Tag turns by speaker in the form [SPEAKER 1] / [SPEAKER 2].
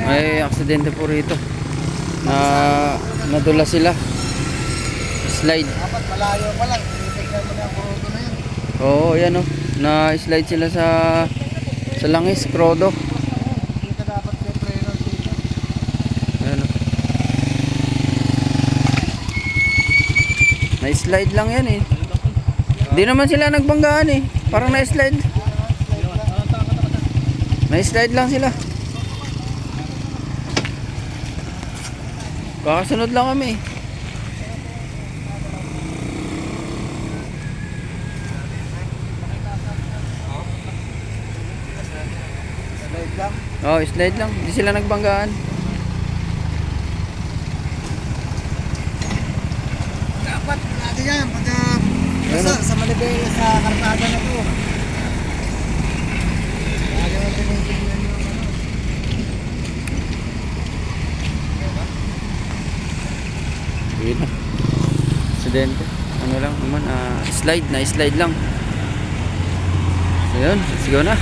[SPEAKER 1] May aksidente po rito. Nadula sila. Slide.
[SPEAKER 2] Dapat malayo pa lang. Tingnan mo na ang Krodo na yun.
[SPEAKER 1] Oo, yan o. Na-slide sila sa langis, Krodo.
[SPEAKER 2] Kita dapat yung preno dito.
[SPEAKER 1] Ayan o. Na-slide lang yan eh. Hindi naman sila nagbanggaan eh. Parang na-slide. Na-slide lang sila. Kakasunod lang kami.
[SPEAKER 2] Slide lang.
[SPEAKER 1] Oh, slide lang. Hindi sila nagbanggaan.
[SPEAKER 2] Dapat lagi yan. Pagka sa Malibela sa kartada na to. Lagi mo tinitingnan yung ano.
[SPEAKER 1] Yun na. Aksidente. Ano lang naman, slide lang. So yun, let's go na.